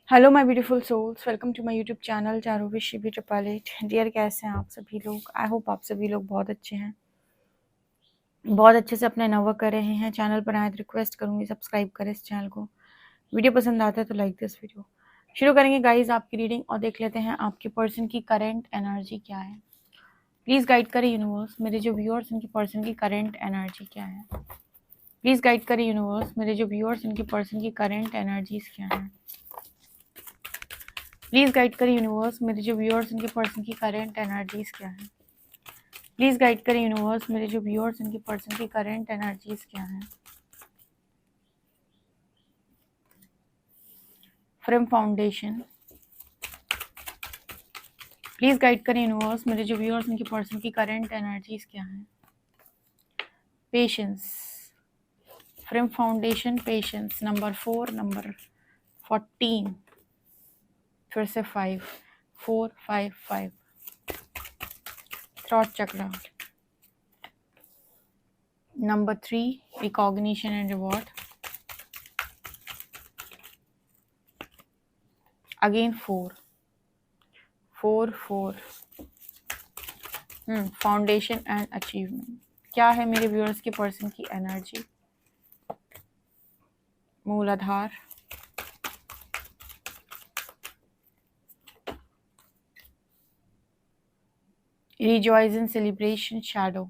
Hello my beautiful souls, welcome to my YouTube channel चारों wish beauty palette. Dear, कैसे हैं आप सभी लोग? आई होप आप सभी लोग बहुत अच्छे हैं, बहुत अच्छे से अपने नवर्क कर रहे हैं। चैनल पर आए तो रिक्वेस्ट करूंगी सब्सक्राइब करें इस चैनल को। वीडियो पसंद आता है तो लाइक दिस वीडियो। शुरू करेंगे गाइज आपकी रीडिंग और देख लेते हैं आपके पर्सन की करेंट एनर्जी क्या है। प्लीज़ गाइड करें यूनिवर्स, मेरे जो व्यूअर्स उनकी पर्सन की करेंट एनर्जी क्या है। प्लीज़ गाइड करें यूनिवर्स, मेरे जो व्यूअर्स उनकी पर्सन की करेंट एनर्जीज क्या है। प्लीज़ गाइड करें यूनिवर्स, मेरे जो व्यूअर्स उनके पर्सन की करेंट एनर्जीज क्या है। प्लीज़ गाइड करें यूनिवर्स, मेरे जो व्यूअर्स उनके पर्सन की करेंट एनर्जीज क्या है। फ्रेम फाउंडेशन, प्लीज़ गाइड करें यूनिवर्स, मेरे जो व्यूअर्स उनके पर्सन की करेंट एनर्जीज क्या है। Patience, frame foundation, patience. Number 4, number 14, फिर से 5, 4 5 5। Throat chakra, number 3, recognition and reward. Again 4 4 4। Foundation and achievement. क्या है मेरे व्यूअर्स के पर्सन की एनर्जी? मूलाधार, rejoice in celebration, shadow,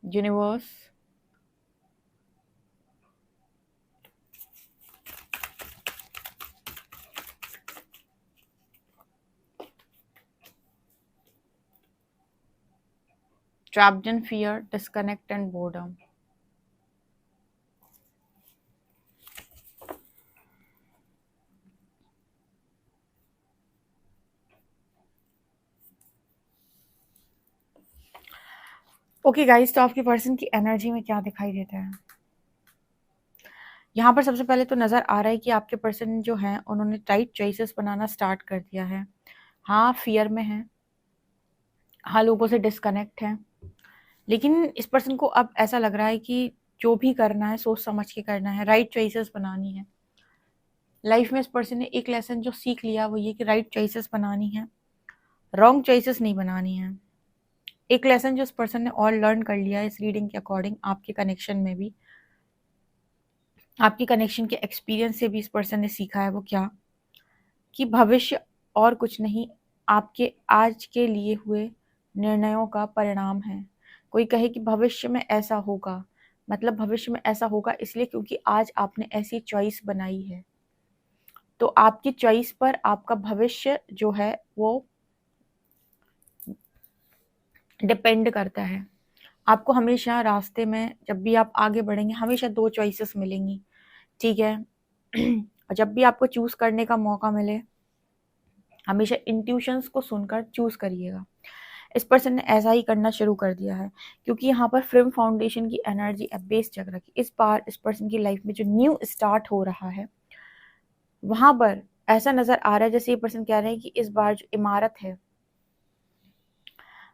universe, trapped in fear, disconnect and boredom. Okay guys, तो आपके पर्सन की एनर्जी में क्या दिखाई देता है? यहाँ पर सबसे पहले तो नज़र आ रहा है कि आपके पर्सन जो हैं उन्होंने टाइट चॉइसेस बनाना स्टार्ट कर दिया है। हाँ, फियर में है, हाँ लोगों से डिस्कनेक्ट है, लेकिन इस पर्सन को अब ऐसा लग रहा है कि जो भी करना है सोच समझ के करना है, राइट चॉइसेस बनानी है। लाइफ में इस पर्सन ने एक लेसन जो सीख लिया वो ये कि राइट चॉइसेस बनानी है, रॉन्ग चॉइसेस नहीं बनानी है। एक लेसन जो इस पर्सन ने और लर्न कर लिया है इस रीडिंग के अकॉर्डिंग, आपके कनेक्शन में भी, आपके कनेक्शन के एक्सपीरियंस से भी इस पर्सन ने सीखा है। वो क्या? कि भविष्य और कुछ नहीं, आपके आज के लिए हुए निर्णयों का परिणाम है। कोई कहे कि भविष्य में ऐसा होगा, मतलब भविष्य में ऐसा होगा इसलिए क्योंकि आज आपने ऐसी चॉइस बनाई है। तो आपकी चॉइस पर आपका भविष्य जो है वो डिपेंड करता है। आपको हमेशा रास्ते में जब भी आप आगे बढ़ेंगे हमेशा 2 चॉइसेस मिलेंगी, ठीक है? और जब भी आपको चूज़ करने का मौका मिले हमेशा इंट्यूशंस को सुनकर चूज़ करिएगा। इस पर्सन ने ऐसा ही करना शुरू कर दिया है क्योंकि यहाँ पर फ्रेम फाउंडेशन की एनर्जी है, बेस चक्र की। इस बार इस पर्सन की लाइफ में जो न्यू स्टार्ट हो रहा है वहाँ पर ऐसा नज़र आ रहा है जैसे ये पर्सन कह रहे हैं कि इस बार जो इमारत है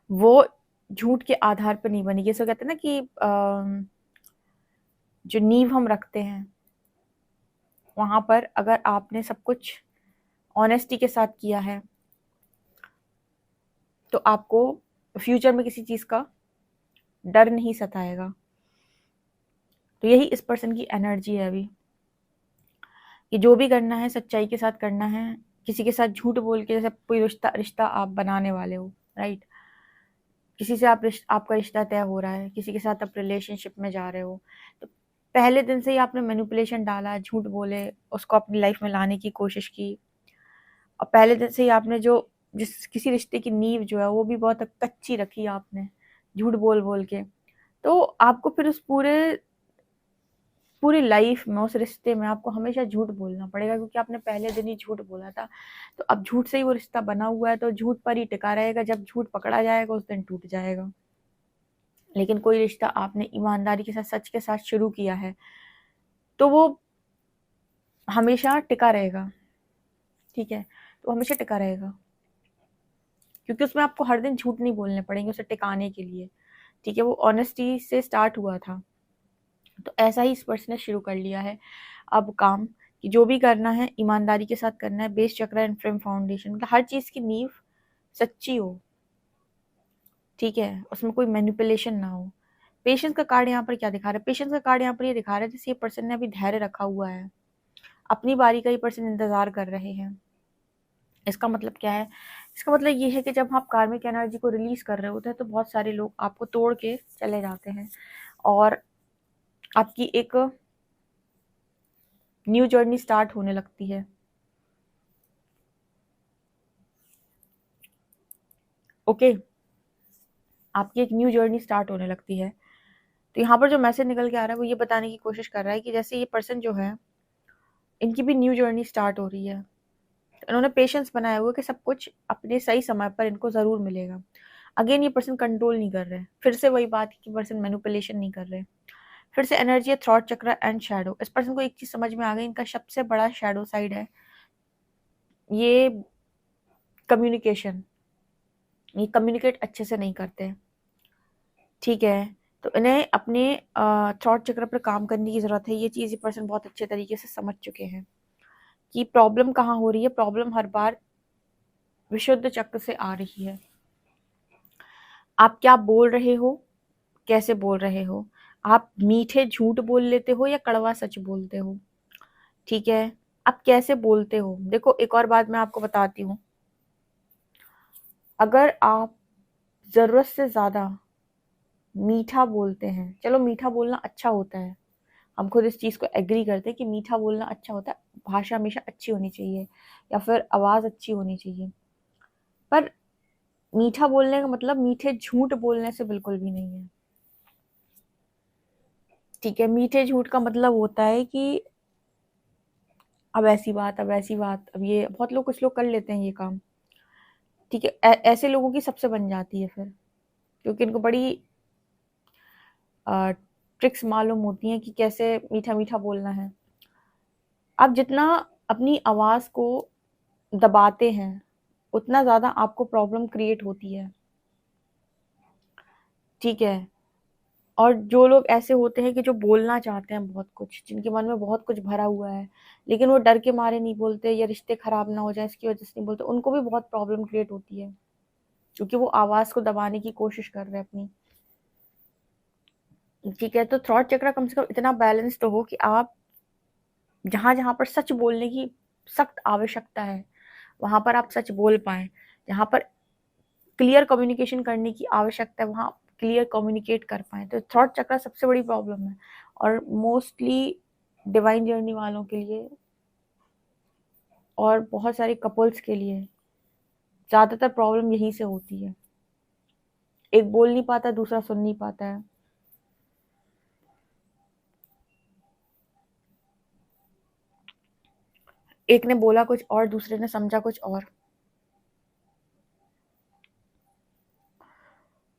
वो झूठ के आधार पर नहीं बनेगी। जैसे कहते हैं ना कि जो नींव हम रखते हैं वहाँ पर अगर आपने सब कुछ ऑनेस्टी के साथ किया है तो आपको फ्यूचर में किसी चीज़ का डर नहीं सताएगा। तो यही इस पर्सन की एनर्जी है अभी, कि जो भी करना है सच्चाई के साथ करना है। किसी के साथ झूठ बोल के जैसे कोई रिश्ता रिश्ता आप बनाने वाले हो, राइट? किसी से आपका रिश्ता तय हो रहा है, किसी के साथ आप रिलेशनशिप में जा रहे हो, तो पहले दिन से ही आपने मैनिपुलेशन डाला, झूठ बोले, उसको अपनी लाइफ में लाने की कोशिश की, और पहले दिन से ही आपने जो जिस किसी रिश्ते की नींव जो है वो भी बहुत कच्ची रखी आपने, झूठ बोल बोल के। तो आपको फिर उस पूरी लाइफ में उस रिश्ते में आपको हमेशा झूठ बोलना पड़ेगा क्योंकि आपने पहले दिन ही झूठ बोला था। तो अब झूठ से ही वो रिश्ता बना हुआ है तो झूठ पर ही टिका रहेगा। जब झूठ पकड़ा जाएगा उस दिन टूट जाएगा। लेकिन कोई रिश्ता आपने ईमानदारी के साथ, सच के साथ शुरू किया है तो वो हमेशा टिका रहेगा, ठीक है? तो हमेशा टिका रहेगा क्योंकि उसमें आपको हर दिन झूठ नहीं बोलने पड़ेंगे उसे टिकाने के लिए। ठीक है, वो ऑनेस्टी से स्टार्ट हुआ था। तो ऐसा ही इस पर्सन ने शुरू कर लिया है अब काम, कि जो भी करना है ईमानदारी के साथ करना है। बेस चक्र एंड फ्रेम फाउंडेशन, मतलब हर चीज़ की नींव सच्ची हो, ठीक है, उसमें कोई मैनिपुलेशन ना हो। पेशेंस का कार्ड यहाँ पर क्या दिखा रहा है? पेशेंस का कार्ड यहाँ पर ये दिखा रहा है जैसे ये पर्सन ने अभी धैर्य रखा हुआ है, अपनी बारी का ये पर्सन इंतजार कर रहे हैं। इसका मतलब क्या है? इसका मतलब ये है कि जब आप कार्मिक एनर्जी को रिलीज कर रहे होते हैं तो बहुत सारे लोग आपको तोड़ के चले जाते हैं और आपकी एक न्यू जर्नी स्टार्ट होने लगती है। ओके, आपकी एक न्यू जर्नी स्टार्ट होने लगती है। तो यहाँ पर जो मैसेज निकल के आ रहा है वो ये बताने की कोशिश कर रहा है कि जैसे ये पर्सन जो है, इनकी भी न्यू जर्नी स्टार्ट हो रही है। इन्होंने पेशेंस बनाया हुआ कि सब कुछ अपने सही समय पर इनको ज़रूर मिलेगा। अगेन ये पर्सन कंट्रोल नहीं कर रहे, फिर से वही बात है कि पर्सन मैनिपुलेशन नहीं कर रहे। फिर से एनर्जी है थ्रॉट चक्र एंड शैडो। इस पर्सन को एक चीज़ समझ में आ गई, इनका सबसे बड़ा शैडो साइड है ये कम्युनिकेशन। ये कम्युनिकेट अच्छे से नहीं करते, ठीक है। तो इन्हें अपने थॉट चक्र पर काम करने की ज़रूरत है। ये चीज़ ये पर्सन बहुत अच्छे तरीके से समझ चुके हैं कि प्रॉब्लम कहाँ हो रही है। प्रॉब्लम हर बार विशुद्ध चक्र से आ रही है। आप क्या बोल रहे हो, कैसे बोल रहे हो, आप मीठे झूठ बोल लेते हो या कड़वा सच बोलते हो, ठीक है, आप कैसे बोलते हो। देखो एक और बात मैं आपको बताती हूँ, अगर आप ज़रूरत से ज़्यादा मीठा बोलते हैं, चलो मीठा बोलना अच्छा होता है, हम खुद इस चीज़ को एग्री करते हैं कि मीठा बोलना अच्छा होता है, भाषा हमेशा अच्छी होनी चाहिए या फिर आवाज़ अच्छी होनी चाहिए, पर मीठा बोलने का मतलब मीठे झूठ बोलने से बिल्कुल भी नहीं है, ठीक है। मीठे झूठ का मतलब होता है कि अब ऐसी बात, अब ऐसी बात, अब ये बहुत लोग, कुछ लोग कर लेते हैं ये काम, ठीक है। ऐसे लोगों की सबसे बन जाती है फिर, क्योंकि इनको बड़ी ट्रिक्स मालूम होती हैं कि कैसे मीठा मीठा बोलना है। आप जितना अपनी आवाज़ को दबाते हैं उतना ज़्यादा आपको प्रॉब्लम क्रिएट होती है, ठीक है। और जो लोग ऐसे होते हैं कि जो बोलना चाहते हैं बहुत कुछ, जिनके मन में बहुत कुछ भरा हुआ है, लेकिन वो डर के मारे नहीं बोलते या रिश्ते खराब ना हो जाए इसकी वजह से नहीं बोलते, उनको भी बहुत प्रॉब्लम क्रिएट होती है, क्योंकि वो आवाज़ को दबाने की कोशिश कर रहे हैं अपनी, ठीक है। तो थ्रॉट चक्र कम से कम इतना बैलेंस तो हो कि आप जहाँ जहाँ पर सच बोलने की सख्त आवश्यकता है वहाँ पर आप सच बोल पाएँ, जहाँ पर क्लियर कम्युनिकेशन करने की आवश्यकता है वहाँ क्लियर कम्युनिकेट कर पाएँ। तो थ्रॉट चक्र सबसे बड़ी प्रॉब्लम है और मोस्टली डिवाइन जर्नी वालों के लिए और बहुत सारे कपल्स के लिए ज़्यादातर प्रॉब्लम यहीं से होती है। एक बोल नहीं पाता, दूसरा सुन नहीं पाता है। एक ने बोला कुछ और, दूसरे ने समझा कुछ और।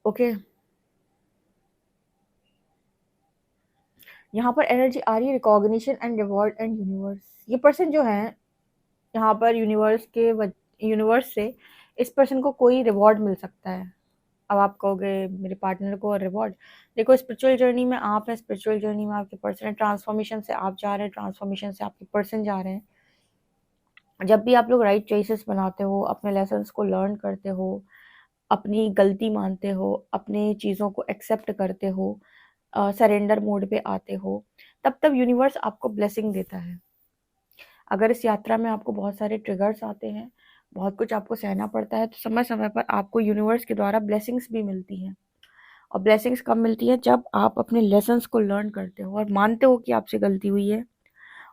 ओके, यहाँ पर एनर्जी आ रही है recognition and reward and universe. ये पर्सन जो है यहाँ पर यूनिवर्स से इस पर्सन को कोई रिवॉर्ड मिल सकता है। अब आप कहोगे मेरे पार्टनर को रिवॉर्ड, देखो स्पिरिचुअल जर्नी में आप हैं, स्पिरिचुअल जर्नी में आपके पर्सन है, ट्रांसफॉर्मेशन से आप जा रहे हैं, ट्रांसफॉर्मेशन से आपके पर्सन जा रहे हैं। जब भी आप लोग राइट चॉइसेस बनाते हो, अपने लेसन्स को लर्न करते हो, अपनी गलती मानते हो, अपने चीज़ों को एक्सेप्ट करते हो, सरेंडर मोड पे आते हो, तब तब यूनिवर्स आपको ब्लेसिंग देता है। अगर इस यात्रा में आपको बहुत सारे ट्रिगर्स आते हैं, बहुत कुछ आपको सहना पड़ता है, तो समय समय पर आपको यूनिवर्स के द्वारा ब्लेसिंग्स भी मिलती हैं। और ब्लेसिंग्स कब मिलती है? जब आप अपने लेसन्स को लर्न करते हो और मानते हो कि आपसे गलती हुई है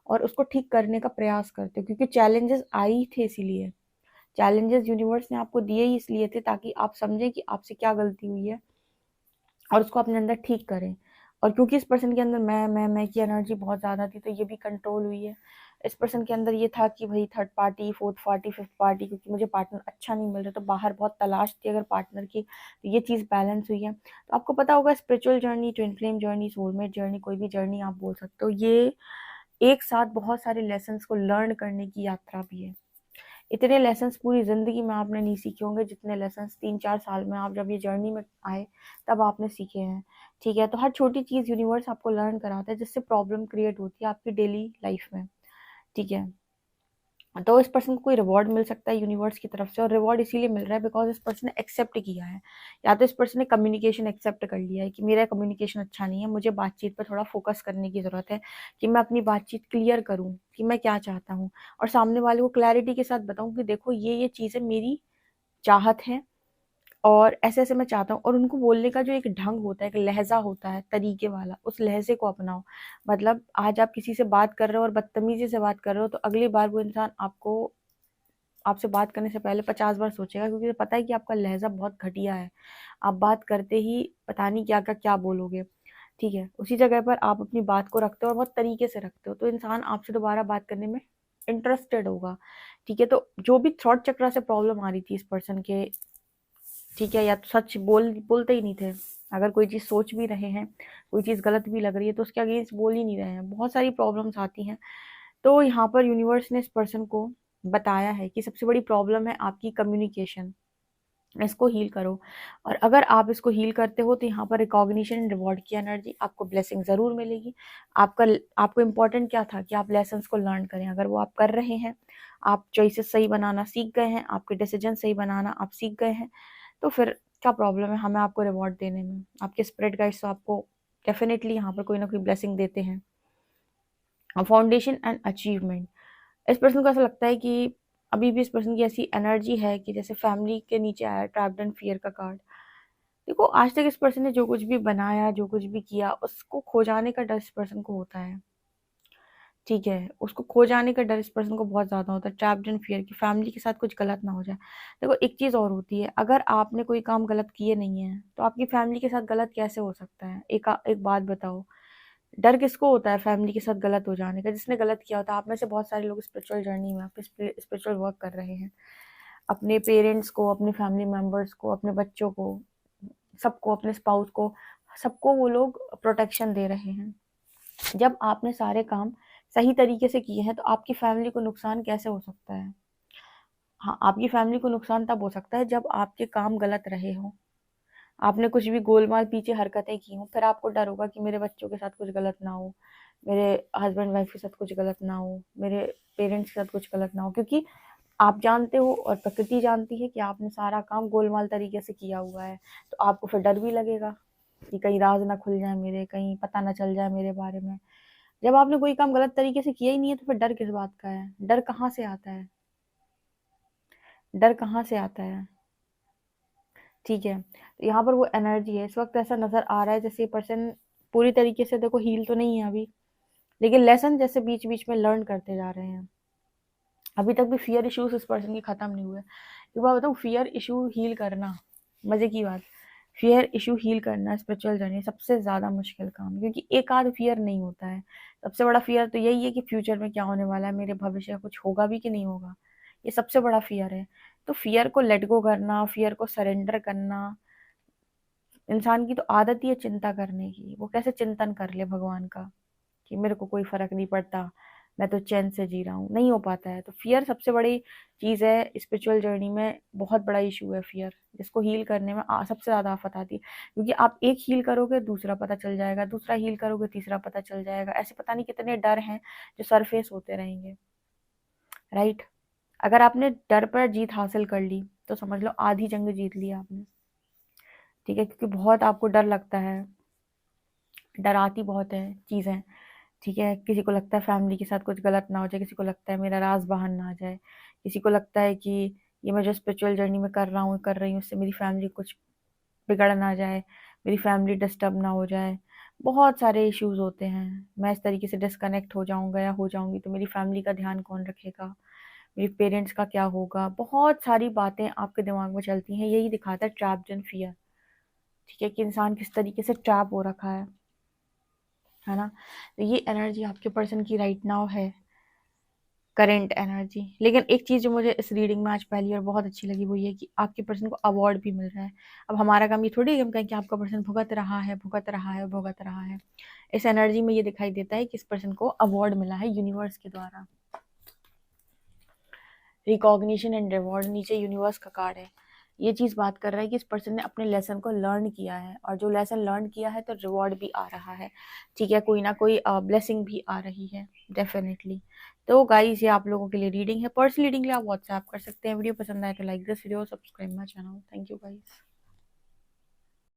और उसको ठीक करने का प्रयास करते हो, क्योंकि चैलेंजेस आई थे इसीलिए। चैलेंजेस यूनिवर्स ने आपको दिए ही इसलिए थे ताकि आप समझें कि आपसे क्या गलती हुई है और उसको अपने अंदर ठीक करें। और क्योंकि इस पर्सन के अंदर मैं की एनर्जी बहुत ज़्यादा थी, तो ये भी कंट्रोल हुई है। इस पर्सन के अंदर ये था कि भाई third party, fourth party, fifth party, क्योंकि मुझे पार्टनर अच्छा नहीं मिल रहा, तो बाहर बहुत तलाश थी अगर पार्टनर की, तो ये चीज़ बैलेंस हुई है। तो आपको पता होगा spiritual journey, twin flame journey, soulmate journey, कोई भी जर्नी आप बोल सकते हो, ये एक साथ बहुत सारे लेसन्स को लर्न करने की यात्रा भी है। इतने लेसन्स पूरी ज़िंदगी में आपने नहीं सीखे होंगे जितने लेसन्स 3-4 साल में आप जब ये जर्नी में आए तब आपने सीखे हैं। ठीक है, तो हर छोटी चीज़ यूनिवर्स आपको लर्न कराता है जिससे प्रॉब्लम क्रिएट होती है आपकी डेली लाइफ में। ठीक है, तो इस पर्सन को कोई रिवॉर्ड मिल सकता है यूनिवर्स की तरफ से, और रिवॉर्ड इसीलिए मिल रहा है बिकॉज इस पर्सन ने एक्सेप्ट किया है, या तो इस पर्सन ने कम्युनिकेशन एक्सेप्ट कर लिया है कि मेरा कम्युनिकेशन अच्छा नहीं है, मुझे बातचीत पर थोड़ा फोकस करने की ज़रूरत है कि मैं अपनी बातचीत क्लियर करूँ कि मैं क्या चाहता हूँ, और सामने वाले को क्लैरिटी के साथ बताऊँ कि देखो ये चीज़ें मेरी चाहत है और ऐसे-ऐसे मैं चाहता हूँ, और उनको बोलने का जो एक ढंग होता है, एक लहज़ा होता है तरीके वाला, उस लहज़े को अपनाओ। मतलब आज आप किसी से बात कर रहे हो और बदतमीज़ी से बात कर रहे हो, तो अगली बार वो इंसान आपसे बात करने से पहले 50 बार सोचेगा, क्योंकि पता है कि आपका लहज़ा बहुत घटिया है। आप बात करते ही पता नहीं क्या बोलोगे, ठीक है? उसी जगह पर आप अपनी बात को रखते हो और बहुत तरीके से रखते हो, तो इंसान आपसे दोबारा बात करने में इंटरेस्टेड होगा, ठीक है? तो जो भी थ्रॉट चक्र से प्रॉब्लम आ रही थी इस पर्सन के, ठीक है, या तो सच बोलते ही नहीं थे। अगर कोई चीज़ सोच भी रहे हैं, कोई चीज़ गलत भी लग रही है, तो उसके अगेंस्ट बोल ही नहीं रहे हैं। बहुत सारी प्रॉब्लम्स आती हैं। तो यहाँ पर यूनिवर्स ने इस पर्सन को बताया है कि सबसे बड़ी प्रॉब्लम है आपकी कम्युनिकेशन, इसको हील करो। और अगर आप इसको हील करते हो तो यहाँ पर रिकॉग्निशन एंड रिवॉर्ड की एनर्जी, आपको ब्लेसिंग ज़रूर मिलेगी। आपको इम्पोर्टेंट क्या था कि आप लेसन्स को लर्न करें, अगर वो आप कर रहे हैं, आप चॉइसेस सही बनाना सीख गए हैं, आपके डिसीजन सही बनाना आप सीख गए हैं, तो फिर क्या प्रॉब्लम है हमें आपको रिवॉर्ड देने में। आपके स्पिरिट गाइड्स तो आपको डेफिनेटली यहाँ पर कोई ना कोई ब्लेसिंग देते हैं। फाउंडेशन एंड अचीवमेंट, इस पर्सन को ऐसा लगता है कि अभी भी इस पर्सन की ऐसी एनर्जी है कि जैसे फैमिली के नीचे आया ट्रैप्ड एंड फियर का कार्ड। देखो आज तक इस पर्सन ने जो कुछ भी बनाया, जो कुछ भी किया, उसको खो जाने का डर इस पर्सन को होता है। ठीक है, उसको खो जाने का डर इस पर्सन को बहुत ज़्यादा होता है, ट्रैप्ड एंड फियर कि फैमिली के साथ कुछ गलत ना हो जाए। देखो एक चीज़ और होती है, अगर आपने कोई काम गलत किए नहीं है तो आपकी फैमिली के साथ गलत कैसे हो सकता है? एक बात बताओ, डर किसको होता है फैमिली के साथ गलत हो जाने का? जिसने गलत किया होता है। आप में से बहुत सारे लोग स्पिरिचुअल जर्नी में, आप स्पिरिचुअल वर्क कर रहे हैं, अपने पेरेंट्स को, अपने फैमिली मेंबर्स को, अपने बच्चों को, सबको, अपने स्पाउस को, सबको वो लोग प्रोटेक्शन दे रहे हैं। जब आपने सारे काम सही तरीके से किए हैं तो आपकी फैमिली को नुकसान कैसे हो सकता है? हाँ, आपकी फैमिली को नुकसान तब हो सकता है जब आपके काम गलत रहे हों, आपने कुछ भी गोलमाल पीछे हरकतें की हों, फिर आपको डर होगा कि मेरे बच्चों के साथ कुछ गलत ना हो, मेरे हस्बैंड वाइफ के साथ कुछ गलत ना हो, मेरे पेरेंट्स के साथ कुछ गलत ना हो, क्योंकि आप जानते हो और प्रकृति जानती है कि आपने सारा काम गोलमाल तरीके से किया हुआ है। तो आपको फिर डर भी लगेगा कि कहीं राज ना खुल जाए मेरे, कहीं पता ना चल जाए मेरे बारे में। जब आपने कोई काम गलत तरीके से किया ही नहीं है तो फिर डर किस बात का है? डर कहाँ से आता है? डर कहाँ से आता है? ठीक है, तो यहाँ पर वो एनर्जी है, इस वक्त ऐसा नजर आ रहा है जैसे ये पर्सन पूरी तरीके से, देखो हील तो नहीं है अभी, लेकिन लेसन जैसे बीच बीच में लर्न करते जा रहे हैं। अभी तक भी फियर इश्यूज इस पर्सन के खत्म नहीं हुए। एक बात बताऊँ, फियर इशू हील करना, मजे की बात, फियर इशू हील करना स्पिरिचुअल जर्नी सबसे ज्यादा मुश्किल काम है, क्योंकि एक आध फियर नहीं होता है। सबसे बड़ा फियर तो यही है कि फ्यूचर में क्या होने वाला है, मेरे भविष्य में कुछ होगा भी कि नहीं होगा, ये सबसे बड़ा फियर है। तो फियर को लेट गो करना, फियर को सरेंडर करना, इंसान की तो आदत ही है चिंता करने की। वो कैसे चिंतन कर ले भगवान का कि मेरे को कोई फर्क नहीं पड़ता, मैं तो चैन से जी रहा हूँ, नहीं हो पाता है। तो फियर सबसे बड़ी चीज़ है स्पिरिचुअल जर्नी में, बहुत बड़ा इशू है फियर, जिसको हील करने में सबसे ज़्यादा आफत आती है, क्योंकि आप एक हील करोगे दूसरा पता चल जाएगा, दूसरा हील करोगे तीसरा पता चल जाएगा, ऐसे पता नहीं कितने डर हैं जो सरफेस होते रहेंगे, राइट? अगर आपने डर पर जीत हासिल कर ली तो समझ लो आधी जंग जीत ली आपने, ठीक है? क्योंकि बहुत आपको डर लगता है, डराती बहुत है चीज़ें, ठीक है? किसी को लगता है फैमिली के साथ कुछ गलत ना हो जाए, किसी को लगता है मेरा राज बाहर ना आ जाए, किसी को लगता है कि ये मैं जो स्पिरिचुअल जर्नी में कर रहा हूँ, कर रही हूँ, उससे मेरी फैमिली कुछ बिगड़ ना जाए, मेरी फैमिली डिस्टर्ब ना हो जाए। बहुत सारे इश्यूज होते हैं, मैं इस तरीके से डिस्कनेक्ट हो जाऊंगा या हो जाऊंगी तो मेरी फैमिली का ध्यान कौन रखेगा, मेरे पेरेंट्स का क्या होगा, बहुत सारी बातें आपके दिमाग में चलती हैं। यही दिखाता है ट्रैप्ड इन फियर, ठीक है, कि इंसान किस तरीके से ट्रैप हो रखा है ना? तो ये एनर्जी आपके पर्सन की राइट नाउ है, करेंट एनर्जी। लेकिन एक चीज़ जो मुझे इस रीडिंग में आज पहली और बहुत अच्छी लगी वो ये कि आपके पर्सन को अवार्ड भी मिल रहा है। अब हमारा काम ये थोड़ी है कि हम कहें कि आपका पर्सन भुगत रहा है, भुगत रहा है, भुगत रहा है। इस एनर्जी में ये दिखाई देता है कि इस पर्सन को अवार्ड मिला है यूनिवर्स के द्वारा। रिकॉग्निशन एंड रिवॉर्ड, नीचे यूनिवर्स का कार्ड है। ये चीज़ बात कर रहा है कि इस पर्सन ने अपने लेसन को लर्न किया है, और जो लेसन लर्न किया है तो रिवॉर्ड भी आ रहा है, ठीक है, कोई ना कोई ब्लेसिंग भी आ रही है डेफिनेटली। तो गाइस ये आप लोगों के लिए रीडिंग है। पर्सनल रीडिंग के लिए आप व्हाट्सएप कर सकते हैं। वीडियो पसंद आए तो like this video, subscribe my channel. Thank you guys.